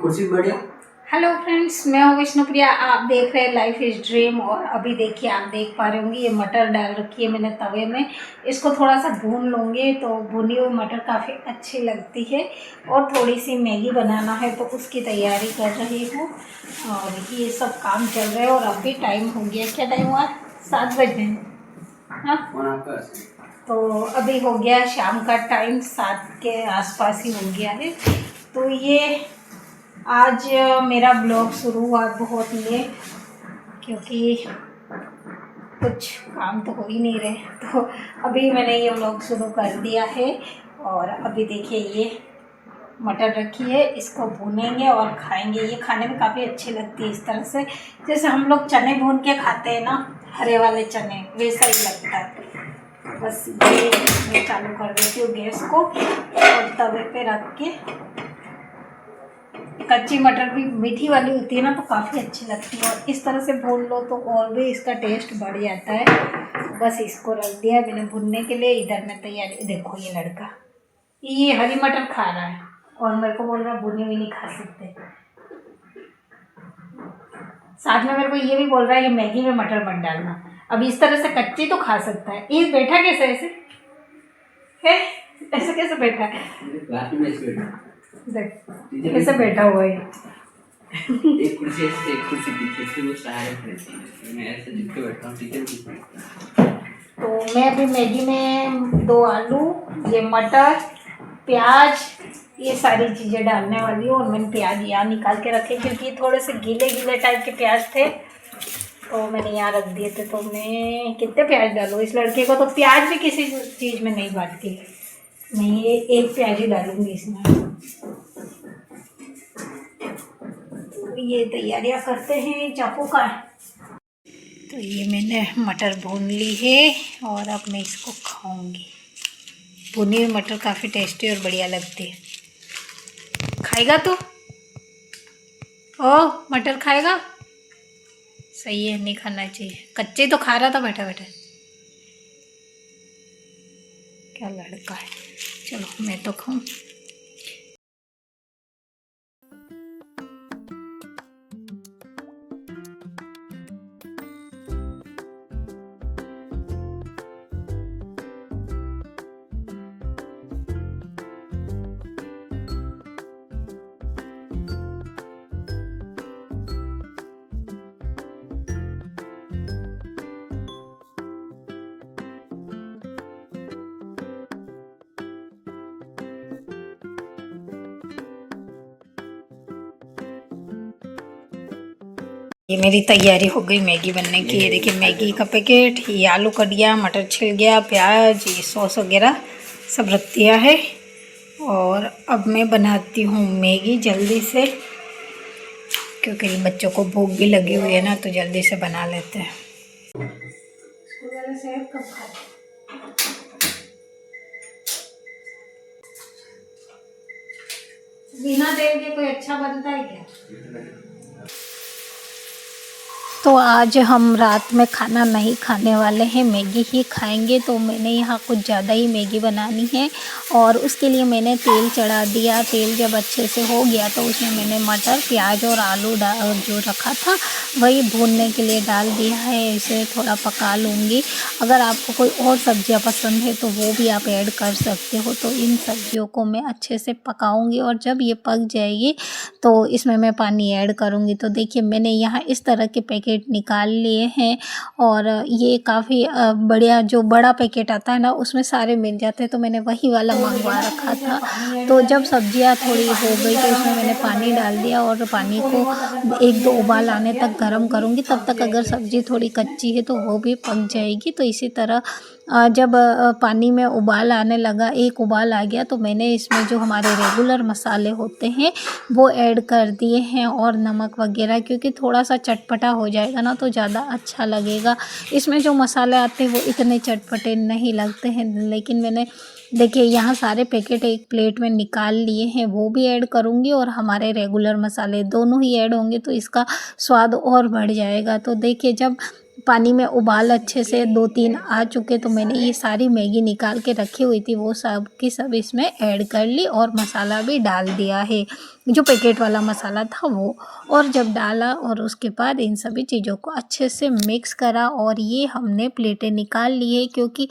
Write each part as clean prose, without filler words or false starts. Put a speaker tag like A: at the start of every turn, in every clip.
A: कुर्सी बढ़िया।
B: Hello friends, मैं हूँ विष्णुप्रिया। आप देख रहे हैं लाइफ इज़ ड्रीम। और अभी देखिए, आप देख पा रहे होंगे ये मटर डाल रखी है मैंने तवे में। इसको थोड़ा सा भून लूँगी तो भुनी हुई मटर काफ़ी अच्छी लगती है। और थोड़ी सी मैगी बनाना है तो उसकी तैयारी कर रही हूँ। और ये सब काम चल रहा है। और अभी टाइम हो गया, क्या टाइम हुआ? 7 बजे हैं। हाँ, तो अभी हो गया शाम का टाइम, 7 के आसपास ही हो गया है। तो ये आज मेरा ब्लॉग शुरू हुआ बहुत लेट, क्योंकि कुछ काम तो हो ही नहीं रहे। तो अभी मैंने ये ब्लॉग शुरू कर दिया है। और अभी देखिए ये मटर रखी है, इसको भूनेंगे और खाएंगे। ये खाने में काफ़ी अच्छी लगती है, इस तरह से जैसे हम लोग चने भून के खाते हैं ना, हरे वाले चने, वैसा ही लगता है। बस ये मैं चालू कर देती हूँ गैस को और तवे पे रख के। कच्ची मटर भी मीठी वाली होती है ना, तो काफ़ी अच्छी लगती है। और इस तरह से भून लो तो और भी इसका टेस्ट बढ़ जाता है। बस इसको रख दिया मैंने भुनने के लिए। इधर में तैयारी, देखो ये लड़का ये हरी मटर खा रहा है और मेरे को बोल रहा है भुनी हुई नहीं खा सकते। साथ में मेरे को ये भी बोल रहा है कि मैगी में मटर मत डालना। अब इस तरह से कच्ची तो खा सकता है। ये बैठा कैसे ऐसे है? ऐसे कैसे बैठा है? देख कैसे बैठा हुआ है।
A: एक कुर्सी पीछे से वो सहारे रहती है। मैं ऐसे झुक के बैठा हूँ टीचर की।
B: तो मैं अभी मैगी में 2 आलू, ये मटर, प्याज, ये सारी चीज़ें डालने वाली हूँ। और मैंने प्याज यहाँ निकाल के रखे क्योंकि थोड़े से गीले गीले टाइप के प्याज थे, तो मैंने यहाँ रख दिए थे। तो मैं कितने प्याज डालूँ? इस लड़के को तो प्याज भी किसी चीज़ में नहीं बांटती। मैं ये एक प्याज ही डालूँगी इसमें। ये तैयारियां करते हैं चाकू का। तो ये मैंने मटर भून ली है और अब मैं इसको खाऊंगी। भुनी हुई मटर काफ़ी टेस्टी और बढ़िया लगती है। खाएगा तो? ओ मटर खाएगा? सही है, नहीं खाना चाहिए। कच्चे तो खा रहा था बैठा बैठा। क्या लड़का है। चलो मैं तो खाऊं। ये मेरी तैयारी हो गई मैगी बनने की। ये देखिए मैगी का पैकेट, ये आलू कट गया, मटर छिल गया, प्याज, ये सॉस वगैरह सब रख दिया है। और अब मैं बनाती हूँ मैगी जल्दी से, क्योंकि बच्चों को भूख भी लगी हुई है ना, तो जल्दी से बना लेते हैं। बिना तेल के कोई अच्छा बनता है क्या? तो आज हम रात में खाना नहीं खाने वाले हैं, मैगी ही खाएंगे। तो मैंने यहाँ कुछ ज़्यादा ही मैगी बनानी है और उसके लिए मैंने तेल चढ़ा दिया। तेल जब अच्छे से हो गया तो उसमें मैंने मटर, प्याज और आलू जो रखा था वही भूनने के लिए डाल दिया है। इसे थोड़ा पका लूँगी। अगर आपको कोई और सब्जियाँ पसंद है तो वो भी आप ऐड कर सकते हो। तो इन सब्जियों को मैं अच्छे से पकाऊँगी और जब ये पक जाएगी तो इसमें मैं पानी ऐड करूँगी। तो देखिए मैंने यहाँ इस तरह के पैकेट निकाल लिए हैं और ये काफ़ी बढ़िया, जो बड़ा पैकेट आता है ना उसमें सारे मिल जाते हैं, तो मैंने वही वाला मंगवा रखा था। तो जब सब्जियां थोड़ी हो गई तो इसमें मैंने पानी डाल दिया और पानी को 1-2 उबाल आने तक गर्म करूँगी। तब तक अगर सब्जी थोड़ी कच्ची है तो वो भी पक जाएगी। तो इसी तरह जब पानी में उबाल आने लगा, 1 उबाल आ गया, तो मैंने इसमें जो हमारे रेगुलर मसाले होते हैं वो ऐड कर दिए हैं और नमक वगैरह, क्योंकि थोड़ा सा चटपटा हो जाएगा ना तो ज़्यादा अच्छा लगेगा। इसमें जो मसाले आते हैं वो इतने चटपटे नहीं लगते हैं। लेकिन मैंने देखिए यहाँ सारे पैकेट एक प्लेट में निकाल लिए हैं, वो भी ऐड करूँगी और हमारे रेगुलर मसाले दोनों ही ऐड होंगे तो इसका स्वाद और बढ़ जाएगा। तो देखिए जब पानी में उबाल अच्छे से 2-3 आ चुके तो मैंने ये सारी मैगी निकाल के रखी हुई थी वो सब की सब इसमें ऐड कर ली और मसाला भी डाल दिया है। जो पैकेट वाला मसाला था वो, और जब डाला और उसके बाद इन सभी चीज़ों को अच्छे से मिक्स करा और ये हमने प्लेटें निकाल ली है, क्योंकि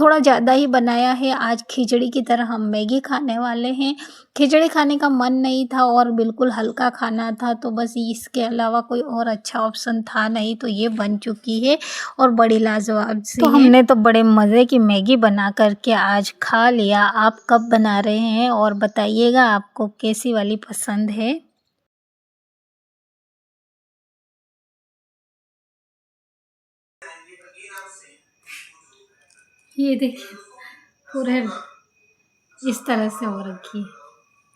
B: थोड़ा ज़्यादा ही बनाया है। आज खिचड़ी की तरह हम मैगी खाने वाले हैं। खिचड़ी खाने का मन नहीं था और बिल्कुल हल्का खाना था, तो बस इसके अलावा कोई और अच्छा ऑप्शन था नहीं, तो ये बन चुकी है और बड़ी लाजवाब सी तो हमने तो बड़े मज़े की मैगी बना करके आज खा लिया। आप कब बना रहे हैं और बताइएगा आपको कैसी वाली पसंद है। ये देखिए पूरे इस तरह से हो रखी है,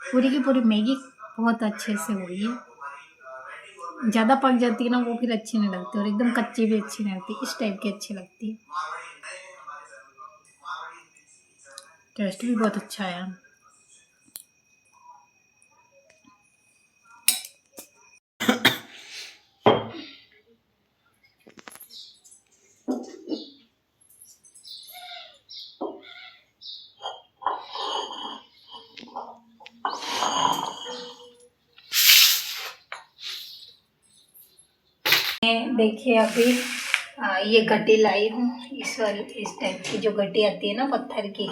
B: पूरी की पूरी मैगी बहुत अच्छे से हुई है। ज़्यादा पक जाती है ना वो फिर अच्छी नहीं लगती, और एकदम कच्ची भी अच्छी नहीं लगती, इस टाइप की अच्छी लगती है। टेस्ट भी बहुत अच्छा आया। देखिए अभी ये गड्डी लाई हूँ, इस टाइप की जो गड्डी आती है ना, पत्थर की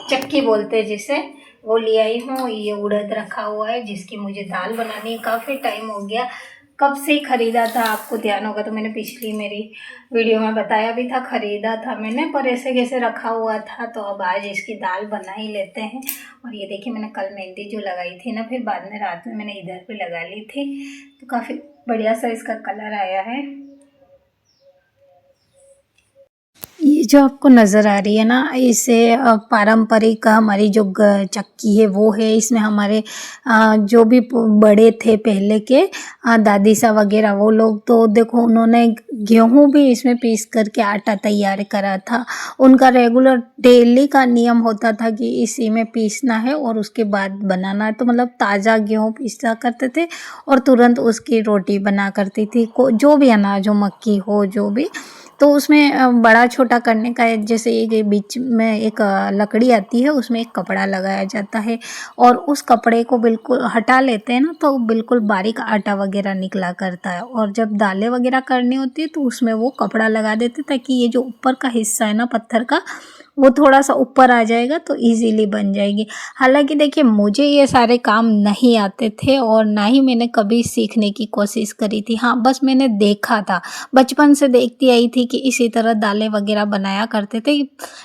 B: चक्की बोलते हैं जिसे, वो ले आई हूँ। ये उड़द रखा हुआ है जिसकी मुझे दाल बनानी है। काफ़ी टाइम हो गया, कब से ही ख़रीदा था, आपको ध्यान होगा तो मैंने पिछली मेरी वीडियो में बताया भी था, ख़रीदा था मैंने, पर ऐसे कैसे रखा हुआ था, तो अब आज इसकी दाल बना ही लेते हैं। और ये देखिए मैंने कल मेहंदी जो लगाई थी ना, फिर बाद में रात में मैंने इधर पे लगा ली थी, तो काफ़ी बढ़िया सा इसका कलर आया है। ये जो आपको नज़र आ रही है ना, इसे पारंपरिक हमारी जो चक्की है वो है। इसमें हमारे जो भी बड़े थे पहले के दादी सा वगैरह, वो लोग तो देखो उन्होंने गेहूं भी इसमें पीस करके आटा तैयार करा था। उनका रेगुलर डेली का नियम होता था कि इसी में पीसना है और उसके बाद बनाना है, तो मतलब ताज़ा गेहूं पीसा करते थे और तुरंत उसकी रोटी बना करती थी। जो भी अनाज हो, मक्की हो, जो भी, तो उसमें बड़ा छोटा करने का जैसे एक बीच में एक लकड़ी आती है, उसमें एक कपड़ा लगाया जाता है और उस कपड़े को बिल्कुल हटा लेते हैं ना, तो बिल्कुल बारीक आटा वगैरह निकला करता है। और जब दालें वगैरह करनी होती है तो उसमें वो कपड़ा लगा देते ताकि ये जो ऊपर का हिस्सा है ना पत्थर का, वो थोड़ा सा ऊपर आ जाएगा तो इजीली बन जाएगी। हालांकि देखिए मुझे ये सारे काम नहीं आते थे और ना ही मैंने कभी सीखने की कोशिश करी थी। हाँ, बस मैंने देखा था, बचपन से देखती आई थी कि इसी तरह दालें वगैरह बनाया करते थे।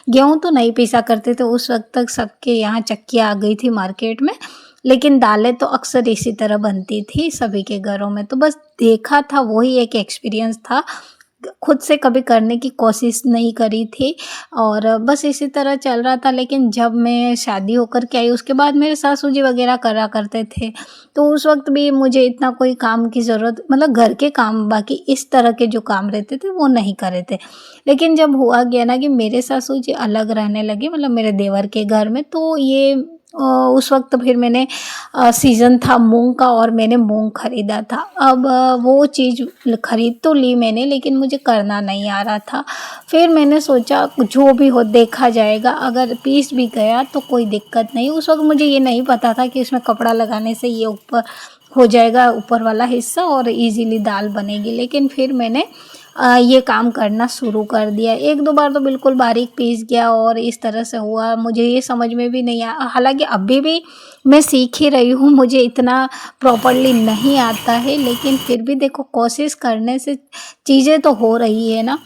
B: गेहूँ तो नहीं पीसा करते थे, उस वक्त तक सबके यहाँ चक्कियाँ आ गई थी मार्केट में, लेकिन दालें तो अक्सर इसी तरह बनती थी सभी के घरों में। तो बस देखा था, वही एक एक्सपीरियंस था, खुद से कभी करने की कोशिश नहीं करी थी और बस इसी तरह चल रहा था। लेकिन जब मैं शादी होकर के आई उसके बाद मेरे सासू जी वगैरह करा करते थे, तो उस वक्त भी मुझे इतना कोई काम की ज़रूरत, मतलब घर के काम, बाकी इस तरह के जो काम रहते थे वो नहीं करे थे। लेकिन जब हुआ गया ना कि मेरे सासू जी अलग रहने लगे, मतलब मेरे देवर के घर में, तो ये उस वक्त फिर मैंने सीज़न था मूंग का और मैंने मूंग ख़रीदा था। अब वो चीज़ ख़रीद तो ली मैंने, लेकिन मुझे करना नहीं आ रहा था। फिर मैंने सोचा जो भी हो देखा जाएगा, अगर पीस भी गया तो कोई दिक्कत नहीं। उस वक्त मुझे ये नहीं पता था कि इसमें कपड़ा लगाने से ये ऊपर हो जाएगा, ऊपर वाला हिस्सा, और इजीली दाल बनेगी। लेकिन फिर मैंने ये काम करना शुरू कर दिया। एक दो बार तो बिल्कुल बारीक पीस गया और इस तरह से हुआ, मुझे ये समझ में भी नहीं आया। हालांकि अभी भी मैं सीख ही रही हूँ, मुझे इतना प्रॉपरली नहीं आता है, लेकिन फिर भी देखो कोशिश करने से चीज़ें तो हो रही है ना,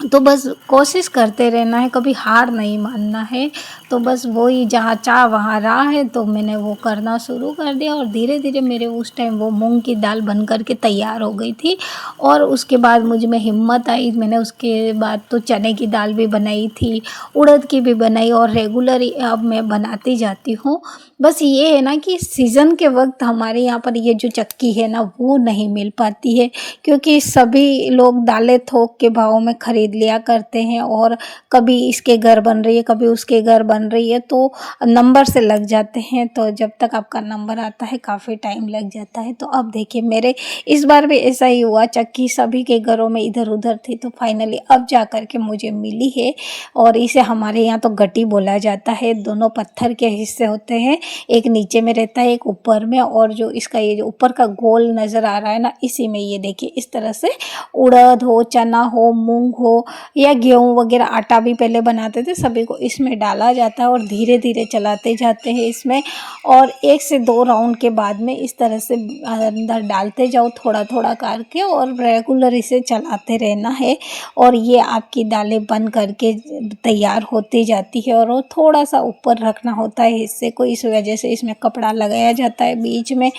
B: तो बस कोशिश करते रहना है, कभी हार नहीं मानना है। तो बस वही, जहाँ चाह वहाँ राह है, तो मैंने वो करना शुरू कर दिया और धीरे धीरे मेरे उस टाइम वो मूंग की दाल बन कर के तैयार हो गई थी। और उसके बाद मुझ में हिम्मत आई, मैंने उसके बाद तो चने की दाल भी बनाई थी, उड़द की भी बनाई और रेगुलर अब मैं बनाती जाती हूँ। बस ये है ना कि सीज़न के वक्त हमारे यहाँ पर ये जो चक्की है ना वो नहीं मिल पाती है, क्योंकि सभी लोग दालें थोक के भाव में ख़रीद खरीद लिया करते हैं और कभी इसके घर बन रही है, कभी उसके घर बन रही है, तो नंबर से लग जाते हैं। तो जब तक आपका नंबर आता है काफ़ी टाइम लग जाता है। तो अब देखिए मेरे इस बार भी ऐसा ही हुआ, चक्की सभी के घरों में इधर-उधर थी, तो फाइनली अब जा कर के मुझे मिली है। और इसे हमारे यहाँ तो गट्टी बोला जाता है। दोनों पत्थर के हिस्से होते हैं, एक नीचे में रहता है, एक ऊपर में, और जो इसका ये जो ऊपर का गोल नज़र आ रहा है ना, इसी में ये देखिए इस तरह से उड़द हो, चना हो, मूंग हो या गेहूँ वगैरह, आटा भी पहले बनाते थे, सभी को इसमें डाला जाता है और धीरे-धीरे चलाते जाते हैं इसमें। और 1 से 2 राउंड के बाद में इस तरह से अंदर डालते जाओ थोड़ा-थोड़ा करके, और रेगुलर इसे चलाते रहना है। और ये आपकी दालें बन करके तैयार होती जाती है। और वो थोड़ा-सा ऊपर रखना होता है हिस्से को, इस वजह से इसमें कपड़ा लगाया जाता है बीच में।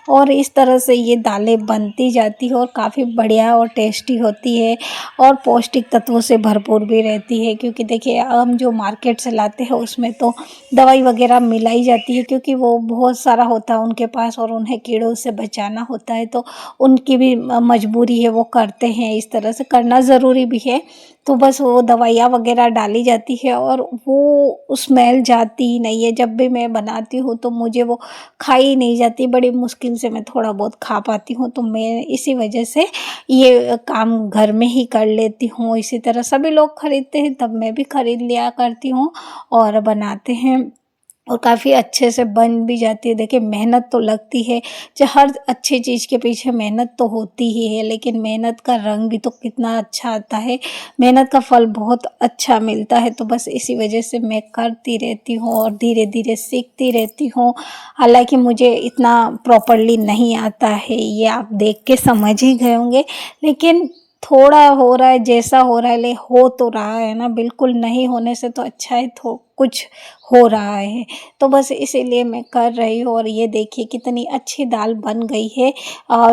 B: और इस तरह से ये दालें बनती जाती है और काफ़ी बढ़िया और टेस्टी होती है और पौष्टिक तत्वों से भरपूर भी रहती है। क्योंकि देखिए हम जो मार्केट से लाते हैं उसमें तो दवाई वगैरह मिलाई जाती है, क्योंकि वो बहुत सारा होता है उनके पास और उन्हें कीड़ों से बचाना होता है, तो उनकी भी मजबूरी है, वो करते हैं, इस तरह से करना ज़रूरी भी है। तो बस वो दवाइयाँ वगैरह डाली जाती है और वो स्मेल जाती ही नहीं है। जब भी मैं बनाती हूँ तो मुझे वो खाई नहीं जाती, बड़ी मुश्किल से मैं थोड़ा बहुत खा पाती हूँ। तो मैं इसी वजह से ये काम घर में ही कर लेती हूँ। इसी तरह सभी लोग खरीदते हैं, तब मैं भी खरीद लिया करती हूँ और बनाते हैं, और काफ़ी अच्छे से बन भी जाती है। देखिए मेहनत तो लगती है, जो हर अच्छी चीज़ के पीछे मेहनत तो होती ही है, लेकिन मेहनत का रंग भी तो कितना अच्छा आता है, मेहनत का फल बहुत अच्छा मिलता है। तो बस इसी वजह से मैं करती रहती हूँ और धीरे-धीरे सीखती रहती हूँ। हालाँकि मुझे इतना प्रॉपर्ली नहीं आता है, ये आप देख के समझ ही गए होंगे, लेकिन थोड़ा हो रहा है, जैसा हो रहा है, ले हो तो रहा है ना, बिल्कुल नहीं होने से तो अच्छा है थो कुछ हो रहा है। तो बस इसीलिए मैं कर रही हूँ। और ये देखिए कितनी अच्छी दाल बन गई है।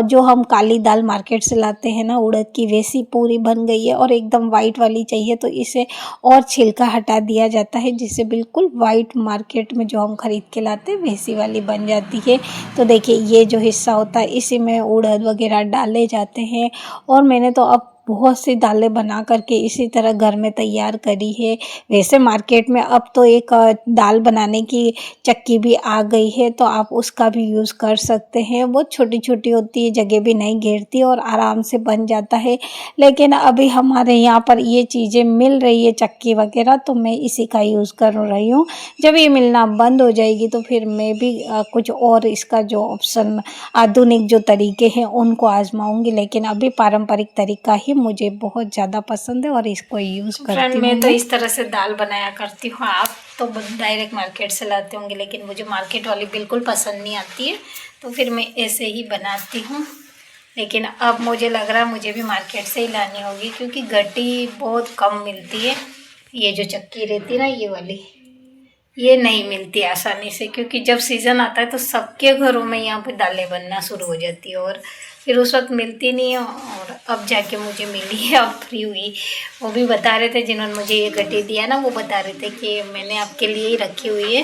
B: जो हम काली दाल मार्केट से लाते हैं ना उड़द की, वैसी पूरी बन गई है। और एकदम वाइट वाली चाहिए तो इसे और छिलका हटा दिया जाता है, जिससे बिल्कुल वाइट मार्केट में जो हम खरीद के लाते हैं वैसी वाली बन जाती है। तो देखिए ये जो हिस्सा होता है इसी में उड़द वगैरह डाले जाते हैं। और मैंने तो अब बहुत सी दालें बना करके इसी तरह घर में तैयार करी है। वैसे मार्केट में अब तो एक दाल बनाने की चक्की भी आ गई है, तो आप उसका भी यूज़ कर सकते हैं। बहुत छोटी-छोटी होती है, जगह भी नहीं घेरती और आराम से बन जाता है। लेकिन अभी हमारे यहाँ पर ये चीज़ें मिल रही है चक्की वगैरह, तो मैं इसी का यूज़ कर रही हूँ। जब ये मिलना बंद हो जाएगी तो फिर मैं भी कुछ और इसका जो ऑप्शन आधुनिक जो तरीके हैं उनको आजमाऊंगी, लेकिन अभी पारंपरिक तरीका ही मुझे बहुत ज़्यादा पसंद है और इसको यूज़ करती हूँ। मैं तो इस तरह से दाल बनाया करती हूँ। आप तो डायरेक्ट मार्केट से लाते होंगे, लेकिन मुझे मार्केट वाली बिल्कुल पसंद नहीं आती है, तो फिर मैं ऐसे ही बनाती हूँ। लेकिन अब मुझे लग रहा है मुझे भी मार्केट से ही लानी होगी, क्योंकि गट्टी बहुत कम मिलती है। ये जो चक्की रहती है ना ये वाली, ये नहीं मिलती आसानी से, क्योंकि जब सीज़न आता है तो सबके घरों में यहाँ पे दालें बनना शुरू हो जाती है और फिर उस वक्त मिलती नहीं है। और अब जाके मुझे मिली है, अब फ्री हुई। वो भी बता रहे थे, जिन्होंने मुझे ये गट्टी दिया ना, वो बता रहे थे कि मैंने आपके लिए ही रखी हुई है।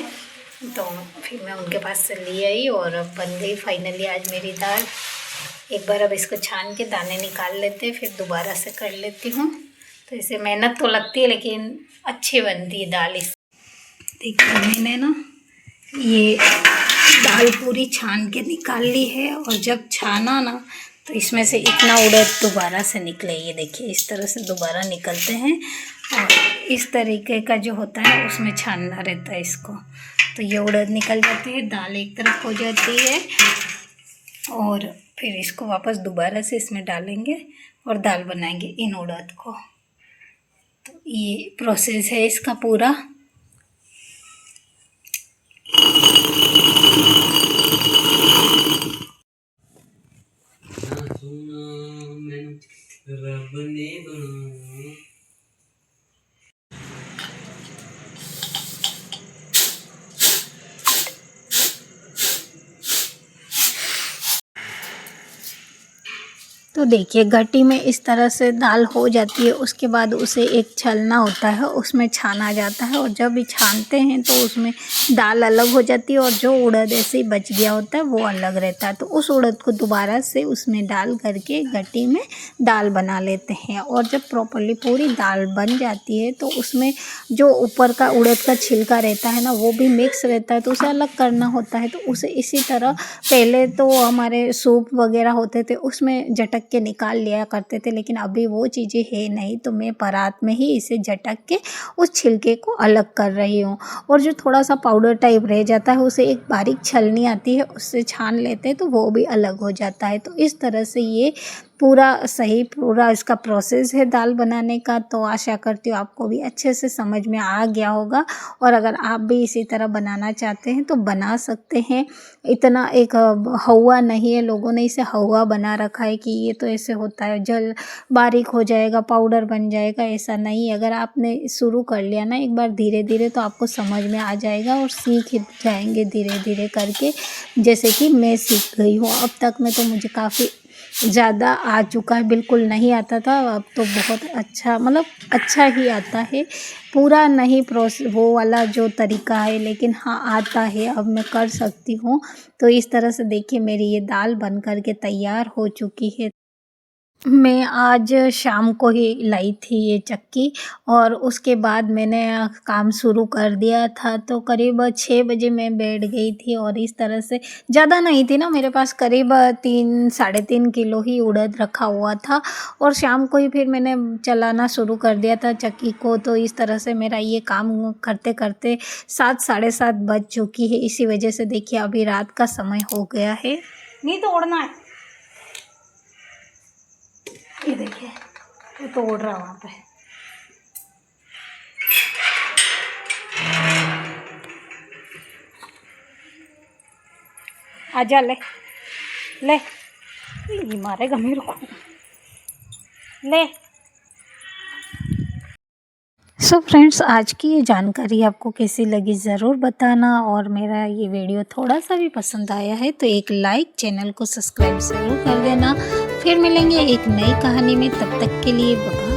B: तो फिर मैं उनके पास से ले आई और अब बन गई फाइनली आज मेरी दाल। एक बार अब इसको छान के दाने निकाल लेते, फिर दोबारा से कर लेती हूँ। तो इसे मेहनत तो लगती है, लेकिन अच्छी बनती है दाल। इस देखिए मैंने ना ये दाल पूरी छान के निकाल ली है, और जब छाना ना तो इसमें से इतना उड़द दोबारा से निकले। ये देखिए इस तरह से दोबारा निकलते हैं, और इस तरीके का जो होता है उसमें छानना रहता है इसको। तो ये उड़द निकल जाती है, दाल एक तरफ हो जाती है, और फिर इसको वापस दोबारा से इसमें डालेंगे और दाल बनाएंगे इन उड़द को। तो ये प्रोसेस है इसका पूरा।
A: रब ने बनाया।
B: तो देखिए घटी में इस तरह से दाल हो जाती है। उसके बाद उसे एक छलना होता है, उसमें छाना जाता है और जब भी छानते हैं तो उसमें दाल अलग हो जाती है और जो उड़द ऐसे ही बच गया होता है वो अलग रहता है। तो उस उड़द को दोबारा से उसमें डाल करके घटी में दाल बना लेते हैं। और जब प्रॉपरली पूरी दाल बन जाती है तो उसमें जो ऊपर का उड़द का छिलका रहता है ना, वो भी मिक्स रहता है, तो उसे अलग करना होता है। तो उसे इसी तरह पहले तो हमारे सूप वगैरह होते थे उसमें झटक के निकाल लिया करते थे, लेकिन अभी वो चीज़ें है नहीं, तो मैं परात में ही इसे झटक के उस छिलके को अलग कर रही हूँ। और जो थोड़ा सा पाउडर टाइप रह जाता है उसे एक बारीक छलनी आती है उससे छान लेते हैं तो वो भी अलग हो जाता है। तो इस तरह से ये पूरा इसका प्रोसेस है दाल बनाने का। तो आशा करती हूँ आपको भी अच्छे से समझ में आ गया होगा, और अगर आप भी इसी तरह बनाना चाहते हैं तो बना सकते हैं। इतना एक हवा नहीं है, लोगों ने इसे हवा बना रखा है कि ये तो ऐसे होता है जल बारीक हो जाएगा, पाउडर बन जाएगा, ऐसा नहीं है। अगर आपने शुरू कर लिया ना एक बार धीरे धीरे तो आपको समझ में आ जाएगा और सीख जाएंगे धीरे धीरे करके, जैसे कि मैं सीख गई हूँ। अब तक में तो मुझे काफ़ी ज़्यादा आ चुका है, बिल्कुल नहीं आता था, अब तो बहुत अच्छा, मतलब अच्छा ही आता है। पूरा नहीं वो वाला जो तरीका है, लेकिन हाँ आता है, अब मैं कर सकती हूँ। तो इस तरह से देखिए मेरी ये दाल बन कर के तैयार हो चुकी है। मैं आज शाम को ही लाई थी ये चक्की, और उसके बाद मैंने काम शुरू कर दिया था। तो करीब 6 बजे मैं बैठ गई थी, और इस तरह से ज़्यादा नहीं थी ना मेरे पास, करीब 3-3.5 किलो ही उड़द रखा हुआ था, और शाम को ही फिर मैंने चलाना शुरू कर दिया था चक्की को। तो इस तरह से मेरा ये काम करते करते 7 साढ़े 7 बज चुकी है। इसी वजह से देखिए अभी रात का समय हो गया है। नहीं तोड़ना है, ये देखिए वो तोड़ रहा वहाँ पे। आजा ले ले, ये मारेगा मेरे को, ले। सो फ्रेंड्स, आज की ये जानकारी आपको कैसी लगी ज़रूर बताना, और मेरा ये वीडियो थोड़ा सा भी पसंद आया है तो एक लाइक, चैनल को सब्सक्राइब ज़रूर कर देना। फिर मिलेंगे एक नई कहानी में, तब तक के लिए बाय।